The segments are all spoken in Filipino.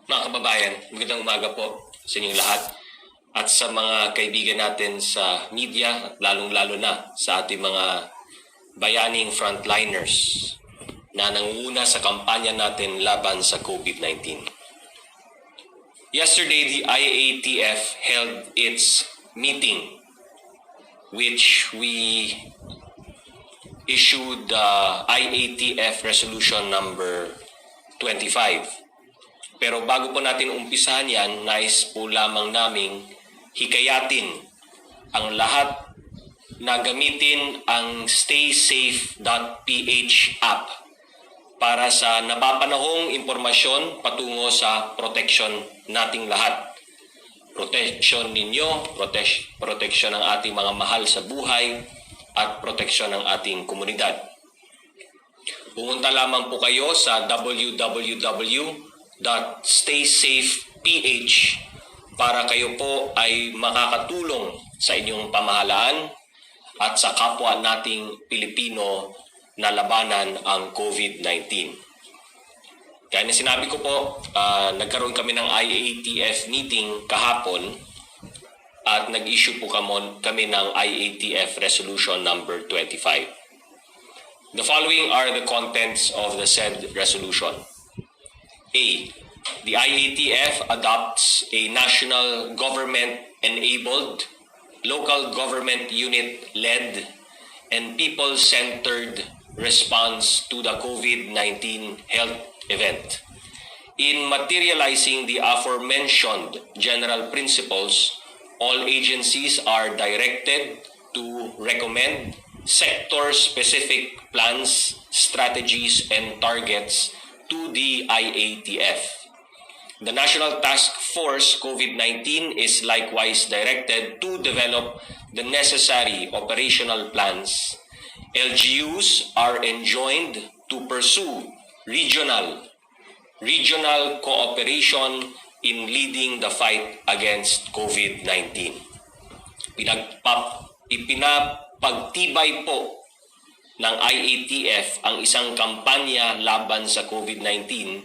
Mga kababayan, magandang umaga po sa inyong lahat at sa mga kaibigan natin sa media at lalong-lalo na sa ating mga bayaning frontliners na nangunguna sa kampanya natin laban sa COVID-19. Yesterday, the IATF held its meeting, which we issued IATF Resolution number 25. Pero bago po natin umpisahan yan, nais po lamang naming hikayatin ang lahat na gamitin ang staysafe.ph app para sa napapanahong impormasyon patungo sa protection nating lahat. Protection ninyo, protection ng ating mga mahal sa buhay, at protection ng ating komunidad. Pumunta lamang po kayo sa www.staysafeph para kayo po ay makakatulong sa inyong pamahalaan at sa kapwa nating Pilipino na labanan ang COVID-19. Kaya na sinabi ko po, nagkaroon kami ng IATF meeting kahapon at nag-issue po kami ng IATF Resolution number 25. The following are the contents of the said resolution. A. The IATF adopts a national government-enabled, local government unit-led, and people-centered response to the COVID-19 health event. In materializing the aforementioned general principles, all agencies are directed to recommend sector-specific plans, strategies, and targets to the IATF. The National Task Force COVID-19 is likewise directed to develop the necessary operational plans. LGUs are enjoined to pursue regional cooperation in leading the fight against COVID-19. Ipinapagtibay po ng IATF ang isang kampanya laban sa COVID-19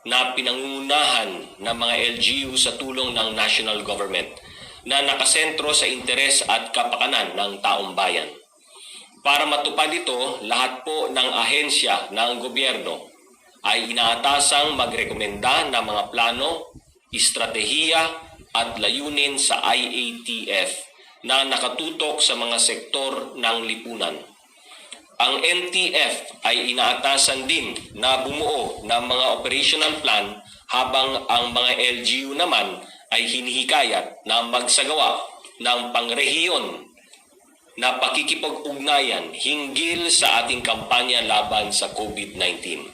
na pinangungunahan ng mga LGU sa tulong ng national government na nakasentro sa interes at kapakanan ng taong bayan. Para matupad ito, lahat po ng ahensya ng gobyerno ay inaatasang magrekomenda ng mga plano, estratehiya at layunin sa IATF na nakatutok sa mga sektor ng lipunan. Ang NTF ay inaatasan din na bumuo ng mga operational plan habang ang mga LGU naman ay hinihikayat na magsagawa ng pangrehiyon na pakikipag-ugnayan hinggil sa ating kampanya laban sa COVID-19.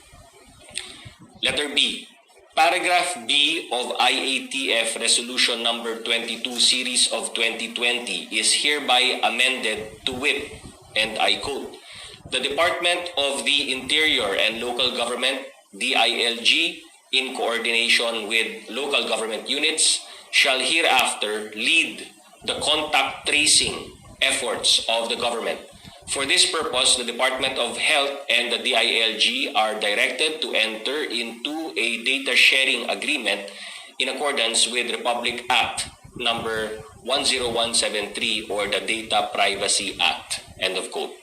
Letter B. Paragraph B of IATF Resolution number 22 Series of 2020 is hereby amended to wit, and I quote, "The Department of the Interior and Local Government, DILG, in coordination with local government units, shall hereafter lead the contact tracing efforts of the government. For this purpose, the Department of Health and the DILG are directed to enter into a data sharing agreement in accordance with Republic Act number 10173 or the Data Privacy Act." End of quote.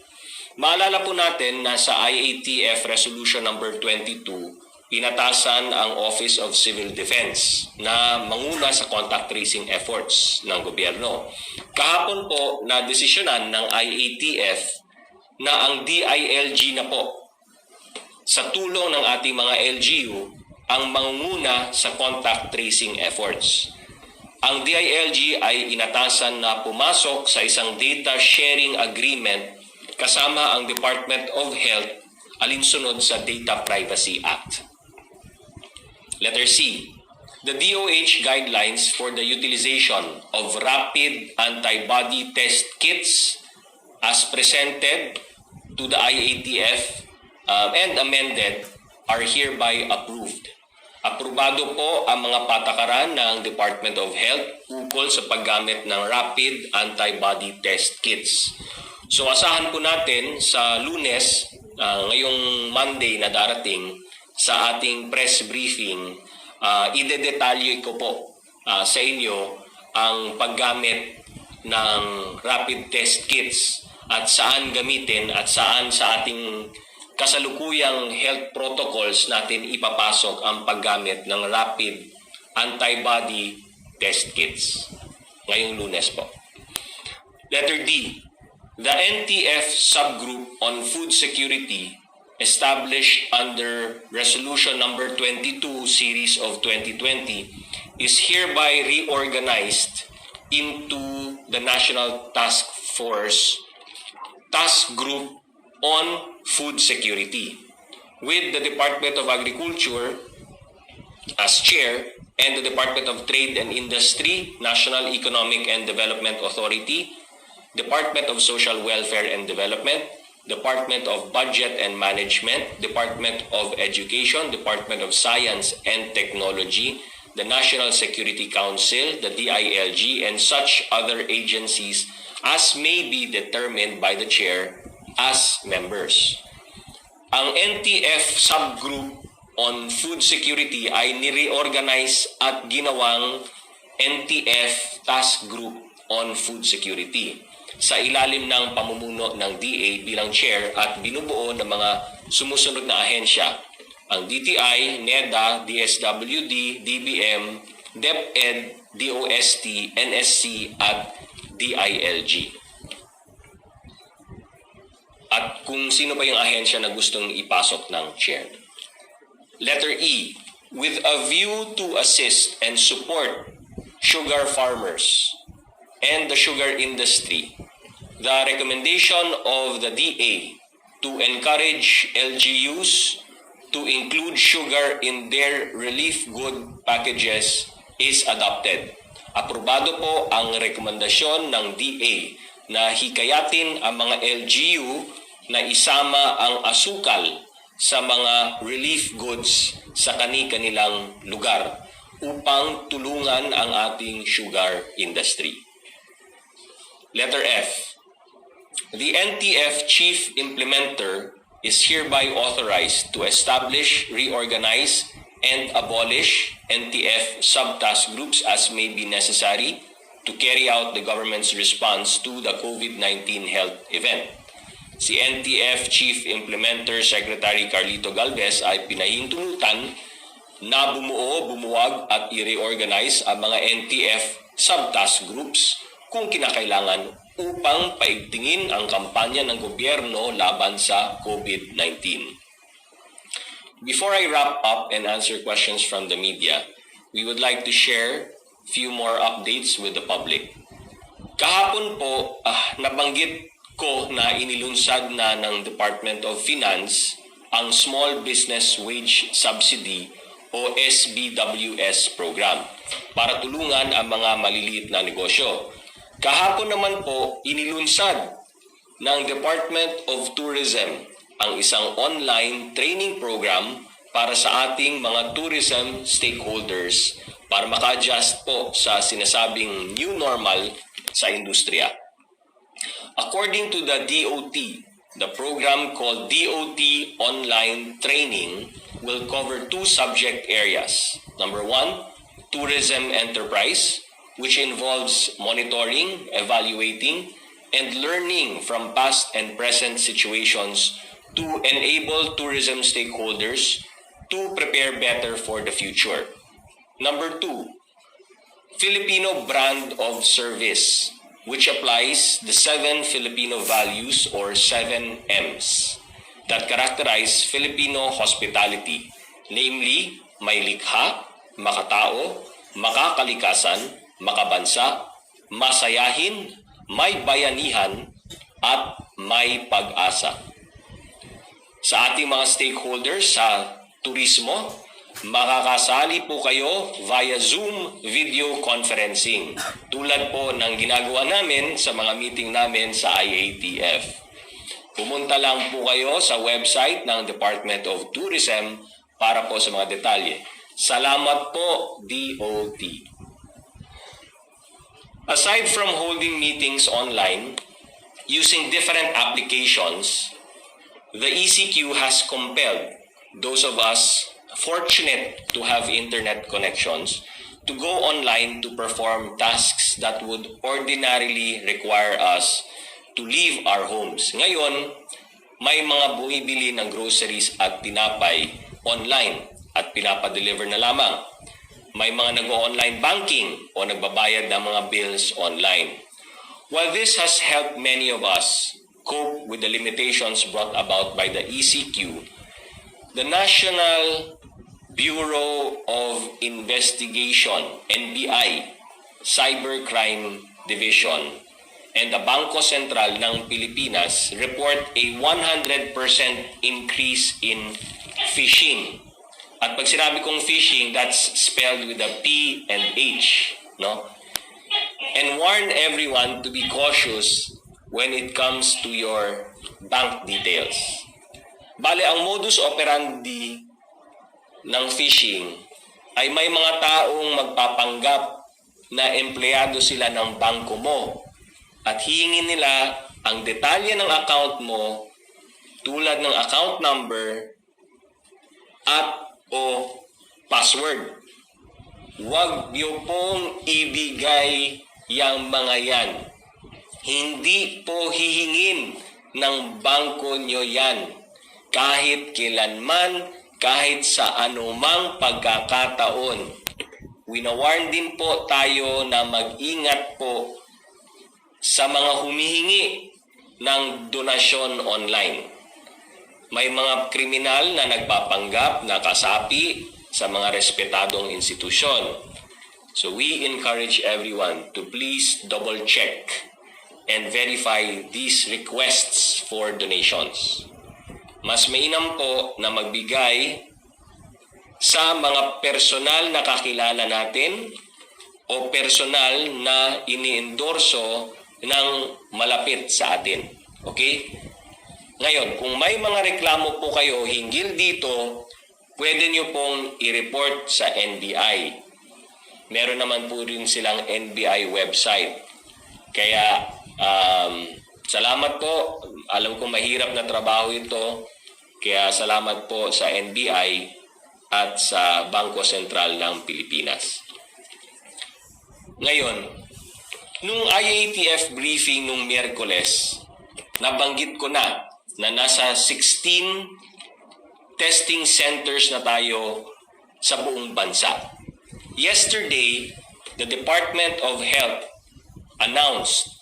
Maalala po natin na sa IATF Resolution number 22, inatasan ang Office of Civil Defense na manguna sa contact tracing efforts ng gobyerno. Kahapon po na desisyonan ng IATF na ang DILG na po sa tulong ng ating mga LGU ang mangunguna sa contact tracing efforts. Ang DILG ay inatasan na pumasok sa isang data sharing agreement kasama ang Department of Health alinsunod sa Data Privacy Act. Letter C. The DOH guidelines for the utilization of rapid antibody test kits as presented to the IATF and amended are hereby approved. Aprobado po ang mga patakaran ng Department of Health ukol sa paggamit ng rapid antibody test kits. So asahan po natin sa Lunes, ngayong Monday na darating, sa ating press briefing Idedetalye ko po sa inyo ang paggamit ng rapid test kits at saan gamitin at saan sa ating kasalukuyang health protocols natin ipapasok ang paggamit ng rapid antibody test kits ngayong Lunes po. Letter D. The NTF subgroup on food security established under Resolution number 22 series of 2020 is hereby reorganized into the National Task Force Task Group on Food Security, with the Department of Agriculture as chair and the Department of Trade and Industry, National Economic and Development Authority, Department of Social Welfare and Development, Department of Budget and Management, Department of Education, Department of Science and Technology, the National Security Council, the DILG, and such other agencies as may be determined by the chair as members. Ang NTF subgroup on food security ay nireorganize at ginawang NTF Task Group on Food Security sa ilalim ng pamumuno ng DA bilang chair at binubuo ng mga sumusunod na ahensya, ang DTI, NEDA, DSWD, DBM, DepEd, DOST, NSC at DILG. At kung sino pa yung ahensya na gustong ipasok ng chair. Letter E. With a view to assist and support sugar farmers and the sugar industry, the recommendation of the DA to encourage LGUs to include sugar in their relief good packages is adopted. Aprobado po ang rekomendasyon ng DA na hikayatin ang mga LGU na isama ang asukal sa mga relief goods sa kani-kanilang lugar upang tulungan ang ating sugar industry. Letter F. The NTF Chief Implementer is hereby authorized to establish, reorganize, and abolish NTF subtask groups as may be necessary to carry out the government's response to the COVID-19 health event. Si NTF Chief Implementer Secretary Carlito Galvez ay pinahintulutan na bumuwag at i-reorganize ang mga NTF subtask groups kung kinakailangan upang paigtingin ang kampanya ng gobyerno laban sa COVID-19. Before I wrap up and answer questions from the media, we would like to share a few more updates with the public. Kahapon po, nabanggit ko na inilunsad na ng Department of Finance ang Small Business Wage Subsidy o SBWS program para tulungan ang mga maliliit na negosyo. Kahapon naman po, inilunsad ng Department of Tourism ang isang online training program para sa ating mga tourism stakeholders para maka-adjust po sa sinasabing new normal sa industriya. According to the DOT, the program called DOT Online Training will cover two subject areas. Number one, tourism enterprise, which involves monitoring, evaluating, and learning from past and present situations to enable tourism stakeholders to prepare better for the future. Number two, Filipino brand of service, which applies the 7 Filipino values or 7 M's that characterize Filipino hospitality, namely, may likha, makatao, makakalikasan, makabansa, masayahin, may bayanihan, at may pag-asa. Sa ating mga stakeholders sa turismo, makakasali po kayo via Zoom video conferencing, tulad po ng ginagawa namin sa mga meeting namin sa IATF. Pumunta lang po kayo sa website ng Department of Tourism para po sa mga detalye. Salamat po, DOT. Aside from holding meetings online, using different applications, the ECQ has compelled those of us fortunate to have internet connections to go online to perform tasks that would ordinarily require us to leave our homes. Ngayon, may mga bumibili ng groceries at tinapay online at pinapadeliver na lamang. May mga nag-online banking o nagbabayad ng mga bills online. While this has helped many of us cope with the limitations brought about by the ECQ, the National Bureau of Investigation, NBI, Cybercrime Division, and the Bangko Sentral ng Pilipinas report a 100% increase in phishing. At pag sinabi kong phishing, that's spelled with a P and H, no? And warn everyone to be cautious when it comes to your bank details. Bale, ang modus operandi ng phishing ay may mga taong magpapanggap na empleyado sila ng bangko mo at hihingin nila ang detalye ng account mo tulad ng account number at o password. Huwag niyo pong ibigay yang mga yan. Hindi po hihingin ng bangko nyo yan kahit kailanman, kahit sa anumang pagkakataon. Winawarn din po tayo na mag-ingat po sa mga humihingi ng donasyon online. May mga kriminal na nagpapanggap na kasapi sa mga respetadong institusyon. So we encourage everyone to please double-check and verify these requests for donations. Mas mainam po na magbigay sa mga personal na kakilala natin o personal na iniendorso ng malapit sa atin. Okay? Ngayon, kung may mga reklamo po kayo hinggil dito, pwede nyo pong i-report sa NBI. Meron naman po rin silang NBI website. Kaya, salamat po. Alam ko mahirap na trabaho ito. Kaya salamat po sa NBI at sa Bangko Sentral ng Pilipinas. Ngayon, nung IATF briefing nung Miyerkules, nabanggit ko na nasa 16 testing centers na tayo sa buong bansa. Yesterday, the Department of Health announced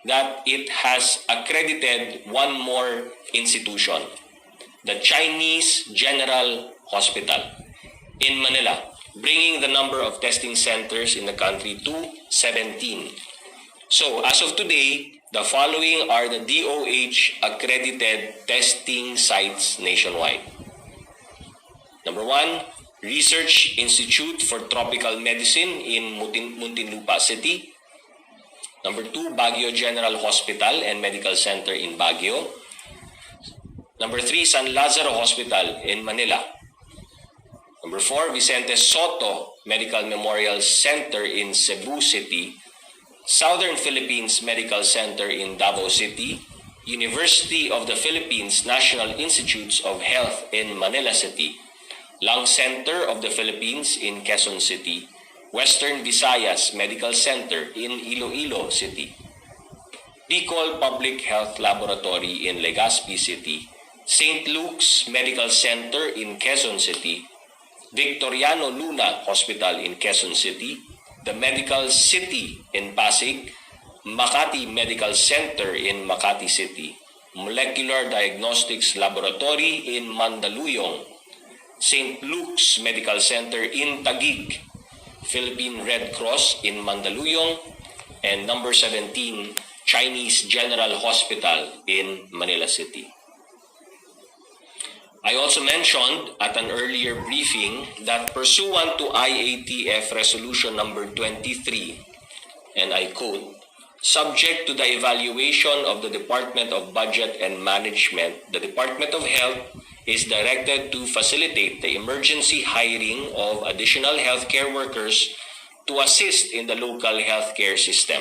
that it has accredited one more institution, the Chinese General Hospital in Manila, bringing the number of testing centers in the country to 17. So, as of today, the following are the DOH accredited testing sites nationwide. Number 1, Research Institute for Tropical Medicine in Muntinlupa City. Number 2, Baguio General Hospital and Medical Center in Baguio. Number 3, San Lazaro Hospital in Manila. Number 4, Vicente Soto Medical Memorial Center in Cebu City. Southern Philippines Medical Center in Davao City. University of the Philippines National Institutes of Health in Manila City. Lung Center of the Philippines in Quezon City. Western Visayas Medical Center in Iloilo City. Bicol Public Health Laboratory in Legazpi City. St. Luke's Medical Center in Quezon City. Victoriano Luna Hospital in Quezon City. The Medical City in Pasig. Makati Medical Center in Makati City. Molecular Diagnostics Laboratory in Mandaluyong. St. Luke's Medical Center in Taguig. Philippine Red Cross in Mandaluyong, and number 17, Chinese General Hospital in Manila City. I also mentioned at an earlier briefing that pursuant to IATF Resolution number 23, and I quote, subject to the evaluation of the Department of Budget and Management, the Department of Health is directed to facilitate the emergency hiring of additional healthcare workers to assist in the local healthcare system.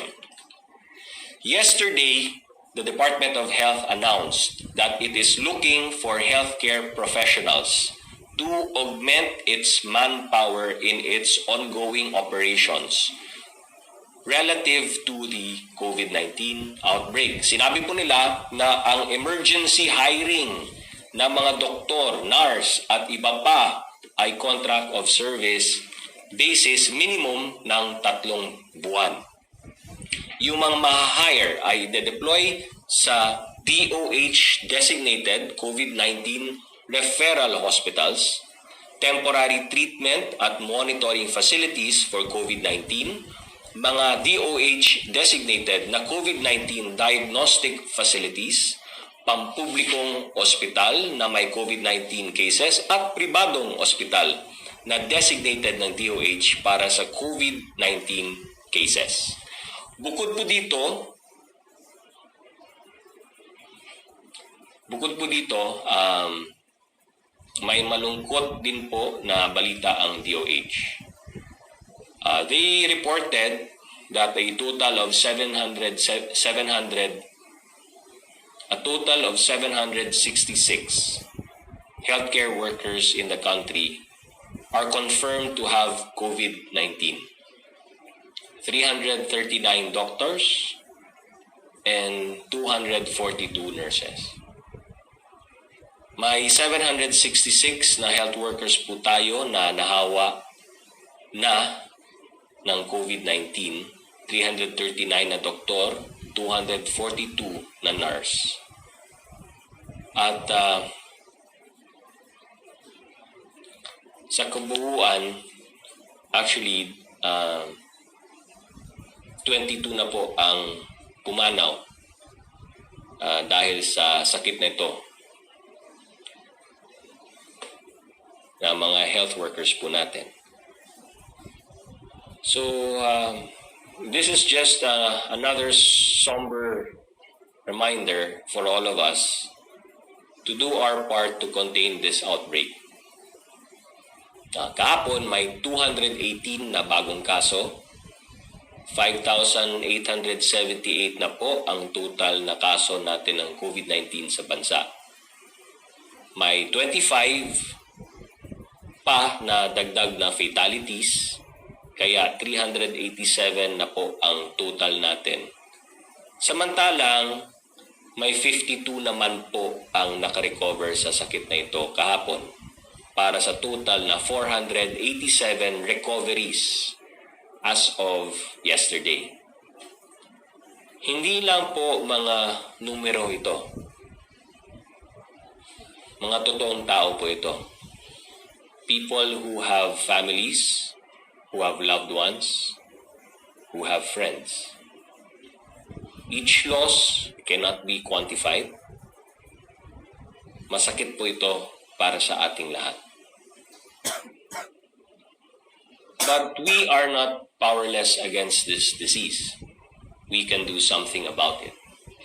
Yesterday, the Department of Health announced that it is looking for healthcare professionals to augment its manpower in its ongoing operations relative to the COVID-19 outbreak. Sinabi po nila na ang emergency hiring ng mga doktor, nurse at iba pa ay contract of service basis minimum ng 3 buwan. Yung mga ma-hire ay de-deploy sa DOH designated COVID-19 referral hospitals, temporary treatment at monitoring facilities for COVID-19, mga DOH designated na COVID-19 diagnostic facilities, pampublikong ospital na may COVID-19 cases at pribadong ospital na designated ng DOH para sa COVID-19 cases. Bukod po dito, may malungkot din po na balita ang DOH. They reported that a total of 766 healthcare workers in the country are confirmed to have COVID-19. 339 doctors and 242 nurses. May 766 na health workers po tayo na nahawa na ng COVID-19, 339 na doktor, 242 na nurse. At sa kabuuan, actually, 22 na po ang pumanaw dahil sa sakit na ito na mga health workers po natin. So, this is just another somber reminder for all of us to do our part to contain this outbreak. Kahapon, may 218 na bagong kaso. 5,878 na po ang total na kaso natin ng COVID-19 sa bansa. May 25 pa na dagdag na fatalities, kaya 387 na po ang total natin. Samantalang, may 52 naman po ang nakarecover sa sakit na ito kahapon para sa total na 487 recoveries as of yesterday. Hindi lang po mga numero ito. Mga totoong tao po ito. People who have families, who have loved ones, who have friends. Each loss cannot be quantified. Masakit po ito para sa ating lahat. But we are not powerless against this disease. We can do something about it.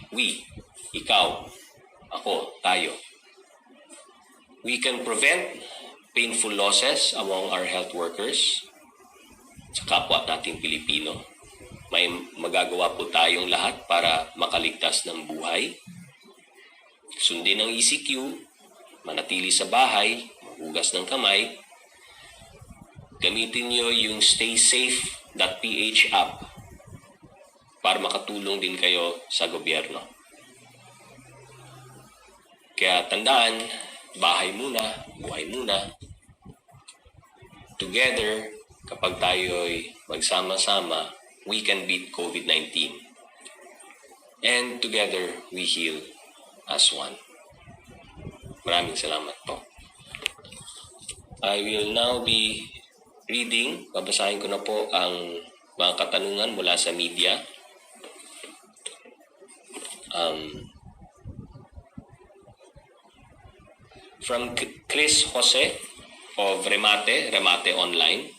We, ikaw, ako, tayo. We can prevent painful losses among our health workers sa kapwa nating Pilipino. May magagawa po tayong lahat para makaligtas ng buhay. Sundin ang ECQ, manatili sa bahay, maghugas ng kamay. Gamitin nyo yung staysafe.ph app para makatulong din kayo sa gobyerno. Kaya tandaan, bahay muna, buhay muna. Together, kapag tayo'y magsama-sama, we can beat COVID-19. And together, we heal as one. Maraming salamat po. I will now be reading, babasahin ko na po ang mga katanungan mula sa media. From Chris Jose of Remate Online.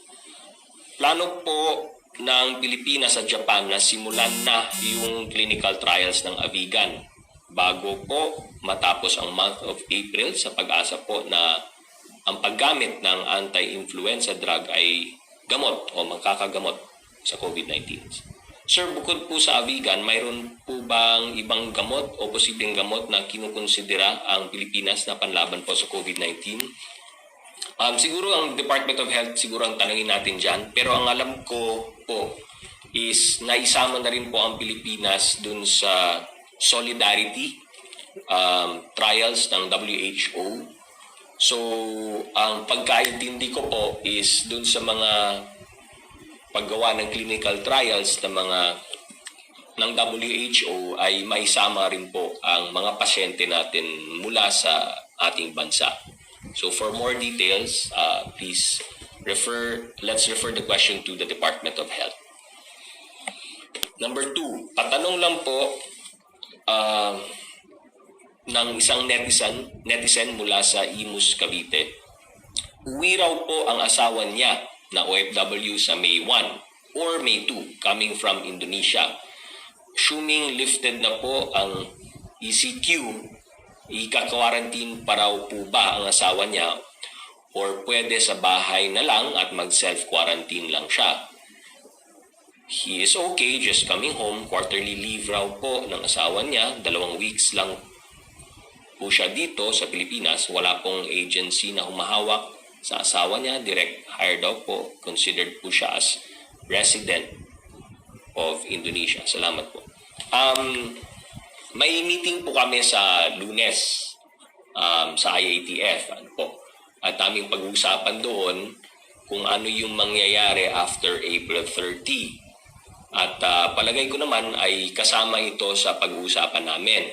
Plano po ng Pilipinas sa Japan na simulan na yung clinical trials ng Avigan bago po matapos ang month of April, sa pag-asa po na ang paggamit ng anti-influenza drug ay gamot o makakagamot sa COVID-19. Sir, bukod po sa Avigan, mayroon po bang ibang gamot o posibleng gamot na kinukonsidera ang Pilipinas na panlaban po sa COVID-19? Siguro ang Department of Health siguro ang tanungin natin dyan. Pero ang alam ko po is naisama na rin po ang Pilipinas dun sa Solidarity trials ng WHO. So, ang pagkaintindi ko po is dun sa mga paggawa ng clinical trials ng WHO ay maisama rin po ang mga pasyente natin mula sa ating bansa. So for more details, please let's refer the question to the Department of Health. Number 2, patanong lang po ng isang netizen mula sa Imus, Cavite. Uwi raw po ang asawa niya na OFW sa May 1 or May 2 coming from Indonesia. Assuming lifted na po ang ECQ, ika-quarantine pa raw po ba ang asawa niya or pwede sa bahay na lang at mag-self-quarantine lang siya? He is okay just coming home. Quarterly leave raw po ng asawa niya. 2 weeks lang po siya dito sa Pilipinas. Wala pong agency na humahawak sa asawa niya. Direct hire daw po. Considered po siya as resident of Indonesia. Salamat po. May meeting po kami sa Lunes sa IATF. At aming pag-uusapan doon kung ano yung mangyayari after April 30. At palagay ko naman ay kasama ito sa pag-uusapan namin.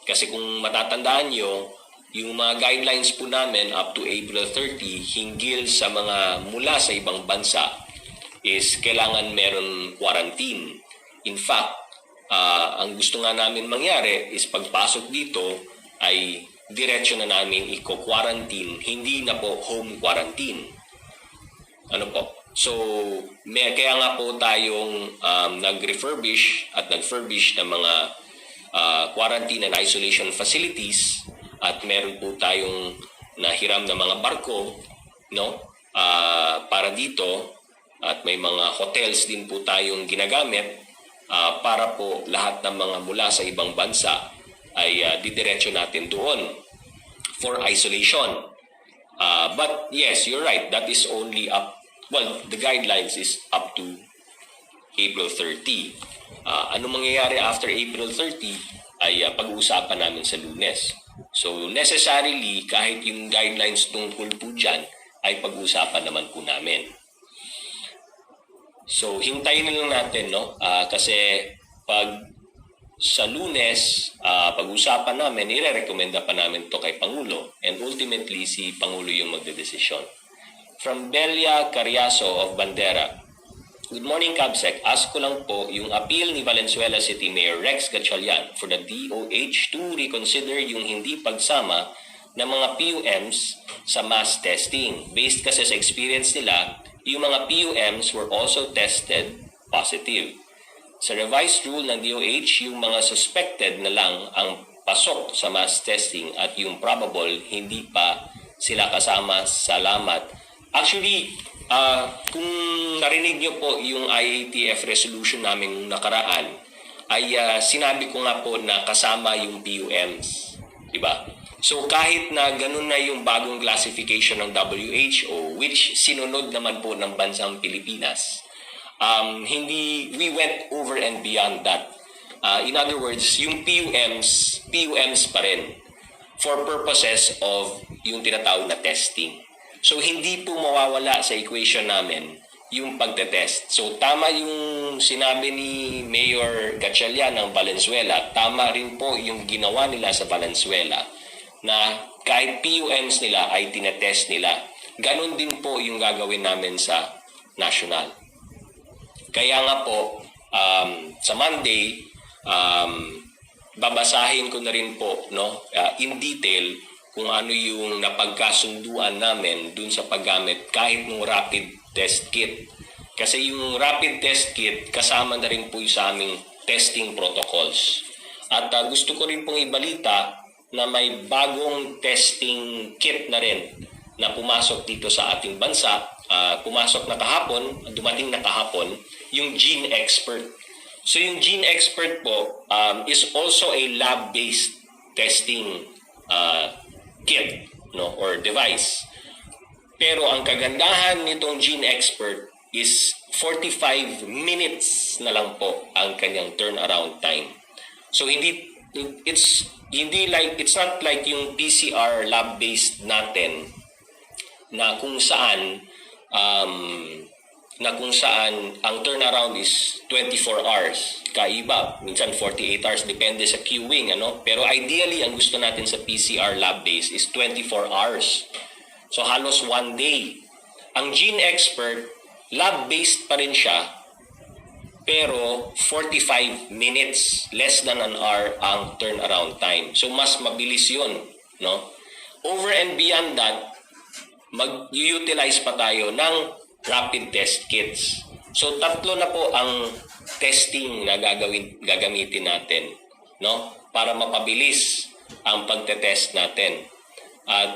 Kasi kung matatandaan nyo, yung mga guidelines po namin up to April 30 hinggil sa mga mula sa ibang bansa is kailangan meron quarantine. In fact, ang gusto nga namin mangyari is pagpasok dito ay diretso na namin i-quarantine, hindi na po home quarantine. Ano po? So, kaya nga po tayong nag-refurbish at nag-furbish ng mga quarantine and isolation facilities at meron po tayong nahiram na mga barko, no? Para dito at may mga hotels din po tayong ginagamit para po lahat ng mga mula sa ibang bansa ay didiretso natin doon for isolation. But yes, you're right. That is only the guidelines is up to April 30. Ano mangyayari after April 30 ay pag-uusapan namin sa Lunes. So necessarily, kahit yung guidelines tungkol po dyan, ay pag-uusapan naman po namin. So hintayin na lang natin, no? Kasi pag sa Lunes, pag-uusapan namin, ire-recommenda pa namin to kay Pangulo. And ultimately, si Pangulo yung magdedesisyon. From Belia Cariaso of Bandera. Good morning, Kabsec. Ask ko lang po yung appeal ni Valenzuela City Mayor Rex Gatchalian for the DOH to reconsider yung hindi pagsama ng mga PUMs sa mass testing. Based kasi sa experience nila, yung mga PUMs were also tested positive. Sa revised rule ng DOH, yung mga suspected na lang ang pasok sa mass testing at yung probable hindi pa sila kasama. Salamat. Actually, kung narinig nyo po yung IATF resolution namin nakaraan, ay sinabi ko nga po na kasama yung PUMs. Diba? So kahit na ganun na yung bagong classification ng WHO, which sinunod naman po ng bansang Pilipinas, we went over and beyond that. In other words, yung PUMs pa rin for purposes of yung tinatawag na testing. So hindi po mawawala sa equation namin yung pagtetest. So tama yung sinabi ni Mayor Gatchalian ng Valenzuela, tama rin po yung ginawa nila sa Valenzuela na kahit PUMs nila ay tinetest nila. Ganon din po yung gagawin namin sa national. Kaya nga po, sa Monday, babasahin ko na rin po in detail kung ano yung napagkasunduan namin dun sa paggamit kahit ng rapid test kit. Kasi yung rapid test kit kasama na rin po sa aming testing protocols. At gusto ko rin pong ibalita na may bagong testing kit na rin na pumasok dito sa ating bansa. Pumasok na kahapon, dumating na kahapon, yung Gene Expert. So yung Gene Expert po is also a lab-based testing kit or device. Pero ang kagandahan nitong Gene Expert is 45 minutes na lang po ang kanyang turnaround time. So it's not like yung PCR lab-based natin na kung saan ang turnaround is 24 hours. Kaiba, minsan 48 hours, depende sa queuing, ano? Pero ideally, ang gusto natin sa PCR lab-based is 24 hours. So halos 1 day. Ang Gene Expert, lab-based pa rin siya, pero 45 minutes, less than an hour ang turnaround time. So mas mabilis yun, no? Over and beyond that, mag-utilize pa tayo ng rapid test kits. So 3 na po ang testing na gagamitin natin, no? Para mapabilis ang pagtetest natin. At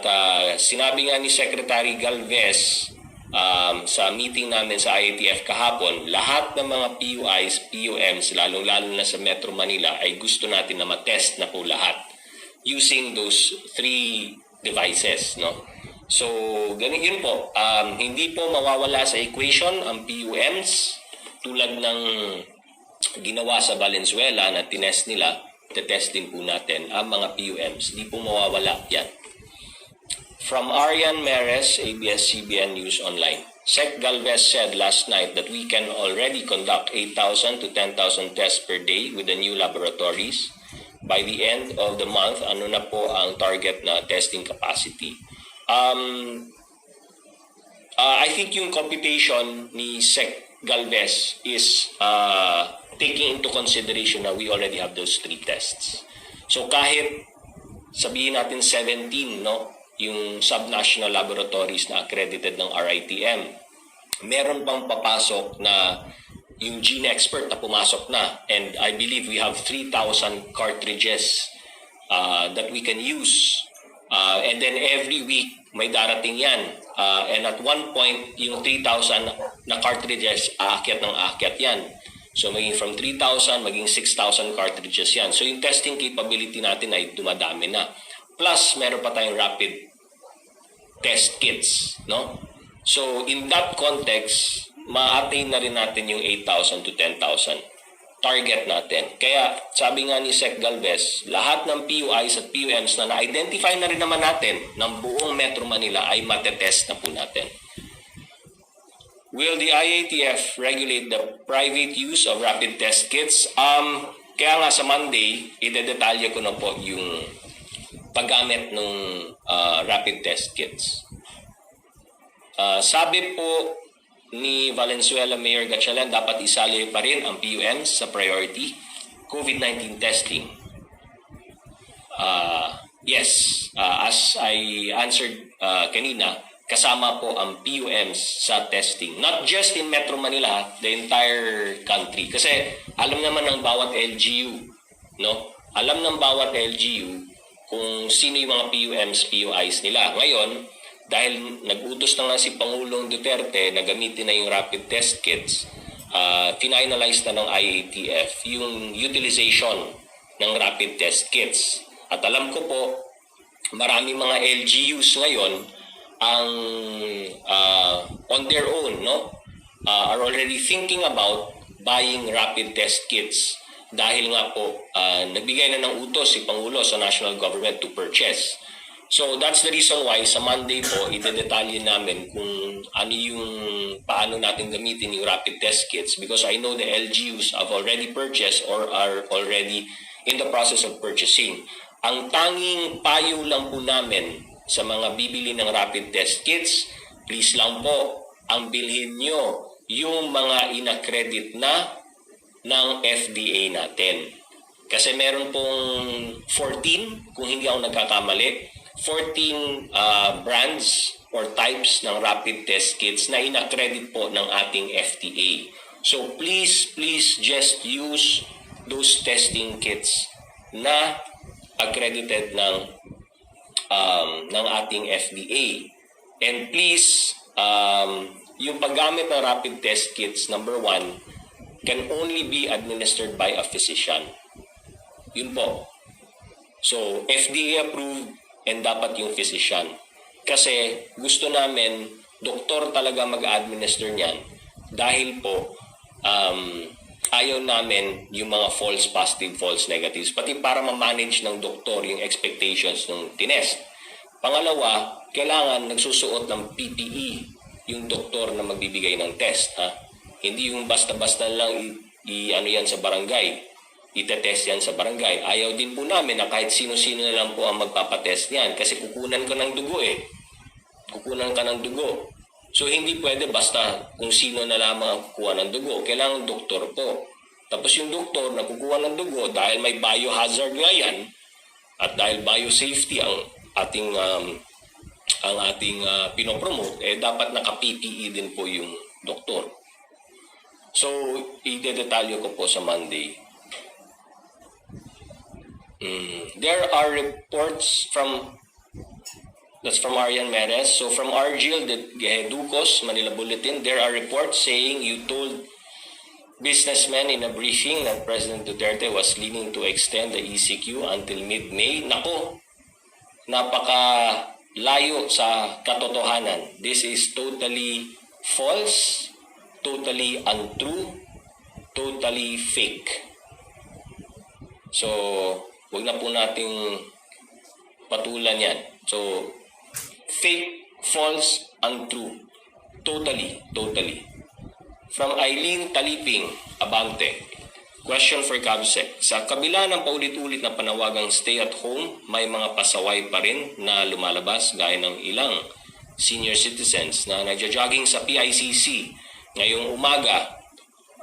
sinabi nga ni Secretary Galvez sa meeting namin sa IATF kahapon, lahat ng mga PUIs, PUMs, lalong-lalo na sa Metro Manila, ay gusto natin na matest na po lahat using those 3 devices, no? So, yun po. Hindi po mawawala sa equation ang PUMs tulad ng ginawa sa Valenzuela na tinest nila, tetest din po natin ang mga PUMs. Hindi po mawawala yan. From Arian Meres, ABS-CBN News Online. Sec Galvez said last night that we can already conduct 8,000 to 10,000 tests per day with the new laboratories. By the end of the month, ano na po ang target na testing capacity? I think yung computation ni Sec Galvez is taking into consideration na we already have those 3 tests. So kahit sabihin natin 17, no? Yung subnational laboratories na accredited ng RITM, meron pang papasok na yung Gene Expert na pumasok na. And I believe we have 3,000 cartridges that we can use. And then every week, may darating yan. And at one point, yung 3,000 na cartridges, aakyat ng aakyat yan. So maging from 3,000, maging 6,000 cartridges yan. So yung testing capability natin ay dumadami na. Plus, meron pa tayong rapid test kits, no? So, in that context, ma-attain na rin natin yung 8,000 to 10,000 target natin. Kaya, sabi nga ni Sec Galvez, lahat ng PUIs at PUMs na na-identify na rin naman natin ng buong Metro Manila ay matetest na po natin. Will the IATF regulate the private use of rapid test kits? Kaya nga sa Monday, idedetalye ko na po yung paggamit ng rapid test kits. Sabi po ni Valenzuela Mayor Gatchalian, dapat isali pa rin ang PUMs sa priority COVID-19 testing. Yes, as I answered kanina, kasama po ang PUMs sa testing. Not just in Metro Manila, the entire country. Kasi alam naman ng bawat LGU, no? Alam ng bawat LGU kung sino yung mga PUMs, PUIs nila. Ngayon, dahil nag-utos na nga si Pangulong Duterte na gamitin na yung rapid test kits, finalize na ng IATF yung utilization ng rapid test kits. At alam ko po, marami mga LGUs ngayon ang on their own, no, are already thinking about buying rapid test kits. Dahil nga po, nagbigay na ng utos si Pangulo sa national government to purchase. So that's the reason why sa Monday po, itedetalye namin kung ano yung paano natin gamitin yung rapid test kits, because I know the LGUs have already purchased or are already in the process of purchasing. Ang tanging payo lang po namin sa mga bibili ng rapid test kits, please lang po, ang bilhin nyo yung mga inaccredit na ng FDA natin. Kasi meron pong 14, kung hindi ako nagkakamali, 14 brands or types ng rapid test kits na inaccredit po ng ating FDA. So please just use those testing kits na accredited ng ating FDA. And please, yung paggamit ng rapid test kits, number 1, can only be administered by a physician. Yun po. So, FDA approved and dapat yung physician. Kasi gusto namin, doktor talaga mag-administer niyan dahil po ayaw namin yung mga false positive, false negatives, pati para ma-manage ng doktor yung expectations ng tinest. Pangalawa, kailangan nagsusuot ng PPE yung doktor na magbibigay ng test. Hindi yung basta-basta lang ano yan sa barangay, itetest yan sa barangay. Ayaw din po namin na kahit sino-sino na lang po ang magpapatest niyan kasi kukunan ka ng dugo Kukunan ka ng dugo. So hindi pwede basta kung sino na lamang ang kukuha ng dugo. Kailangan doktor po. Tapos yung doktor na kukuha ng dugo dahil may biohazard nga yan at dahil biosafety ang ating pinopromote, dapat naka-PPE din po yung doktor. So, i-detalyo ko po sa Monday. There are reports that's from Arian Meres. So from Argil, the Ducos, Manila Bulletin, there are reports saying you told businessmen in a briefing that President Duterte was leaning to extend the ECQ until mid-May. Nako, napaka-layo sa katotohanan. This is totally false, totally untrue, totally fake. So, huwag na po nating patulan yan. So, fake, false, untrue. Totally. From Eileen Taliping, Abante. Question for Kabsec. Sa kabila ng paulit-ulit na panawagang stay at home, may mga pasaway pa rin na lumalabas gaya ng ilang senior citizens na nagja-jogging sa PICC ngayong umaga.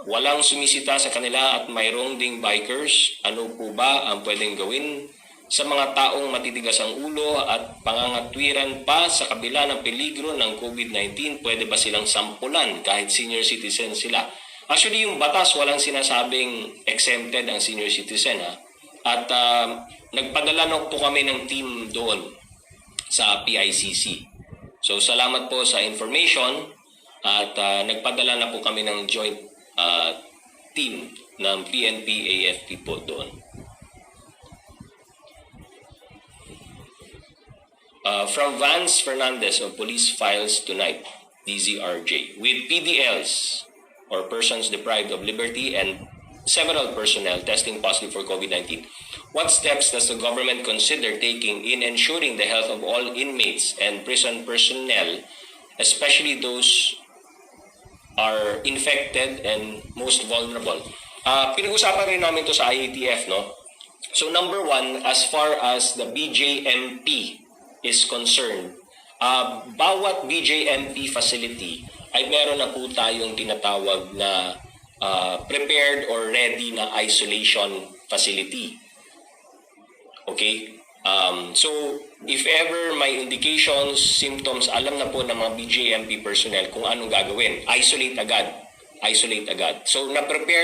Walang sumisita sa kanila at mayroong ding bikers. Ano po ba ang pwedeng gawin sa mga taong matitigas ang ulo at pangangatwiran pa sa kabila ng peligro ng COVID-19? Pwede ba silang sampulan kahit senior citizen sila? Actually, yung batas walang sinasabing exempted ang senior citizen. At nagpadala na po kami ng team doon sa PICC. So salamat po sa information at nagpadala na po kami ng joint team ng PNP AFP po doon. From Vance Fernandez of Police Files Tonight, DZRJ, with PDLs or persons deprived of liberty and several personnel testing positive for COVID-19, what steps does the government consider taking in ensuring the health of all inmates and prison personnel, especially those are infected and most vulnerable? Pinag-usapan rin namin to sa IATF, no? So number one, as far as the BJMP is concerned, bawat BJMP facility ay meron na po tayong tinatawag na prepared or ready na isolation facility. Okay? So, if ever may indications, symptoms, alam na po ng mga BJMP personnel kung anong gagawin. Isolate agad. So, na-prepare